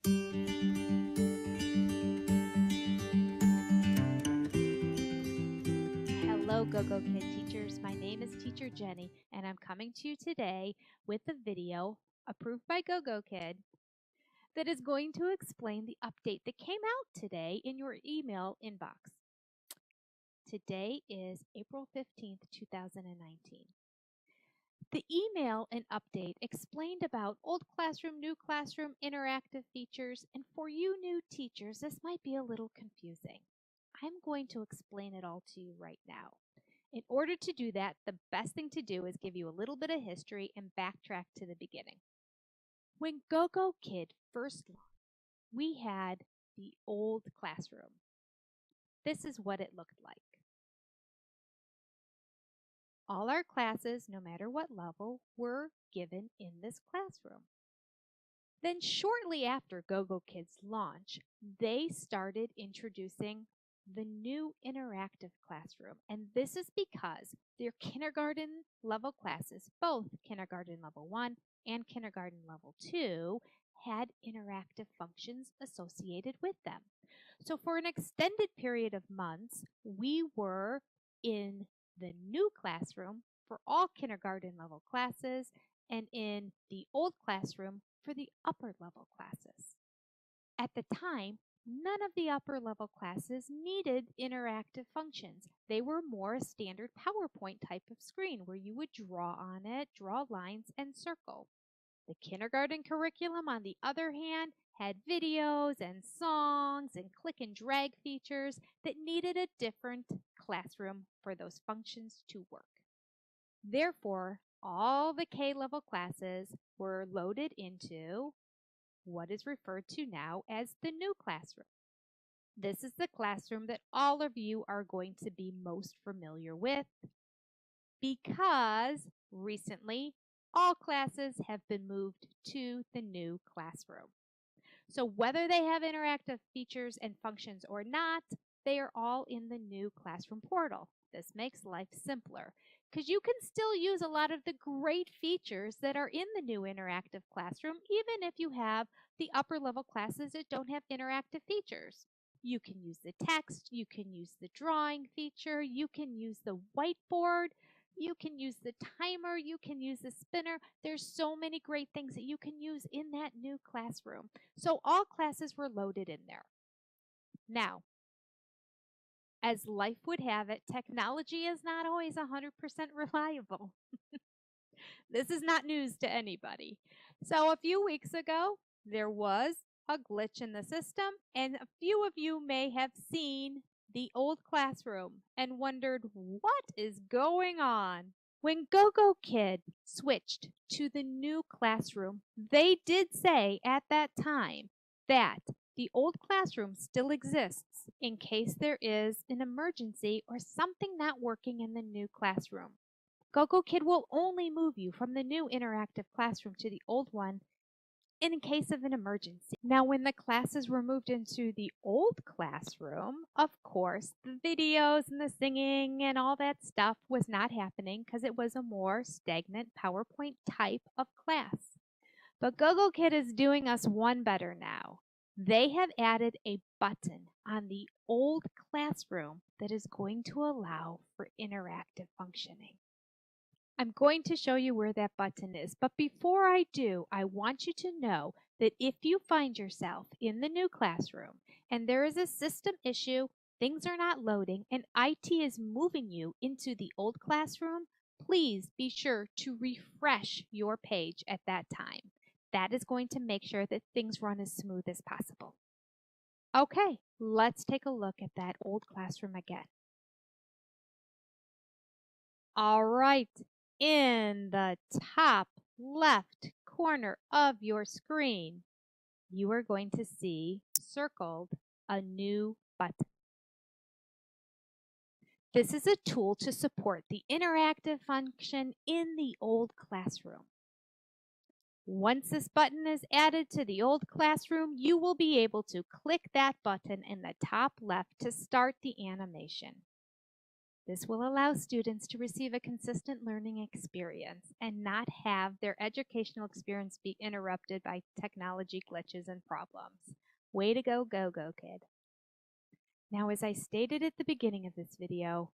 Hello, Gogokid teachers. My name is Teacher Jenny, and I'm coming to you today with a video approved by Gogokid that is going to explain the update that came out today in your email inbox. Today is April 15th, 2019. The email and update explained about old classroom, new classroom, interactive features, and for you new teachers, this might be a little confusing. I'm going to explain it all to you right now. In order to do that, the best thing to do is give you a little bit of history and backtrack to the beginning. When Gogokid first launched, we had the old classroom. This is what it looked like. All our classes, no matter what level, were given in this classroom. Then shortly after Gogokid's launch, they started introducing the new interactive classroom. And this is because their kindergarten level classes, both kindergarten level 1 and kindergarten level 2, had interactive functions associated with them. So for an extended period of months, we were in the new classroom for all kindergarten level classes and in the old classroom for the upper level classes. At the time, none of the upper level classes needed interactive functions. They were more a standard PowerPoint type of screen where you would draw on it, draw lines, and circle. The kindergarten curriculum, on the other hand, had videos and songs and click and drag features that needed a different classroom for those functions to work. Therefore, all the K-level classes were loaded into what is referred to now as the new classroom. This is the classroom that all of you are going to be most familiar with because recently all classes have been moved to the new classroom. So whether they have interactive features and functions or not, they are all in the new classroom portal. This makes life simpler because you can still use a lot of the great features that are in the new interactive classroom, even if you have the upper level classes that don't have interactive features. You can use the text, you can use the drawing feature, you can use the whiteboard, you can use the timer, you can use the spinner. There's so many great things that you can use in that new classroom. So all classes were loaded in there. Now, as life would have it, technology is not always 100% reliable. This is not news to anybody. So a few weeks ago, there was a glitch in the system, and a few of you may have seen the old classroom and wondered what is going on. When Gogokid switched to the new classroom, they did say at that time that the old classroom still exists in case there is an emergency or something not working in the new classroom. Gogokid will only move you from the new interactive classroom to the old one in case of an emergency. Now, when the classes were moved into the old classroom, of course, the videos and the singing and all that stuff was not happening because it was a more stagnant PowerPoint type of class. But Gogokid is doing us one better now. They have added a button on the old classroom that is going to allow for interactive functioning. I'm going to show you where that button is, but before I do, I want you to know that if you find yourself in the new classroom and there is a system issue, things are not loading, and IT is moving you into the old classroom, please be sure to refresh your page at that time. That is going to make sure that things run as smooth as possible. Okay, let's take a look at that old classroom again. All right. In the top left corner of your screen, you are going to see circled a new button. This is a tool to support the interactive function in the old classroom. Once this button is added to the old classroom, you will be able to click that button in the top left to start the animation. This will allow students to receive a consistent learning experience and not have their educational experience be interrupted by technology glitches and problems. Way to go, Gogokid. Now, as I stated at the beginning of this video,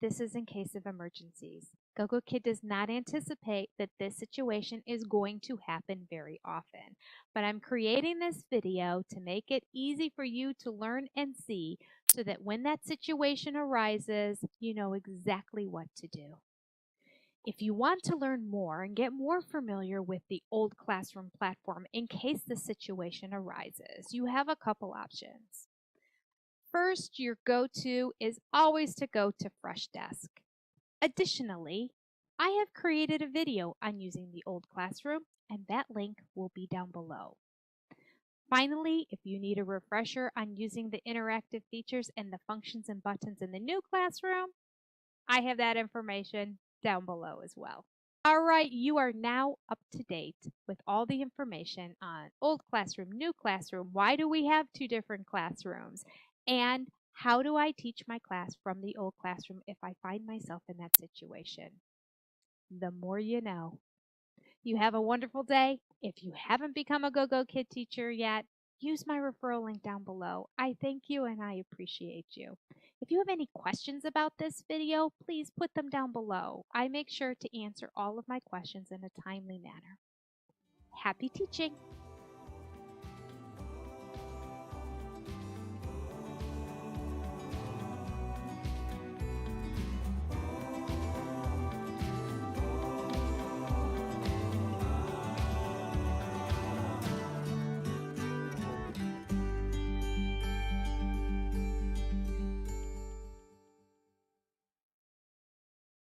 this is in case of emergencies. Gogokid does not anticipate that this situation is going to happen very often, but I'm creating this video to make it easy for you to learn and see so that when that situation arises, you know exactly what to do. If you want to learn more and get more familiar with the old classroom platform in case the situation arises, you have a couple options. First, your go-to is always to go to Freshdesk. Additionally, I have created a video on using the old classroom, and that link will be down below. Finally, if you need a refresher on using the interactive features and the functions and buttons in the new classroom, I have that information down below as well. All right, you are now up to date with all the information on old classroom, new classroom. Why do we have two different classrooms? And how do I teach my class from the old classroom if I find myself in that situation? The more you know. You have a wonderful day. If you haven't become a Gogokid teacher yet, use my referral link down below. I thank you and I appreciate you. If you have any questions about this video, please put them down below. I make sure to answer all of my questions in a timely manner. Happy teaching!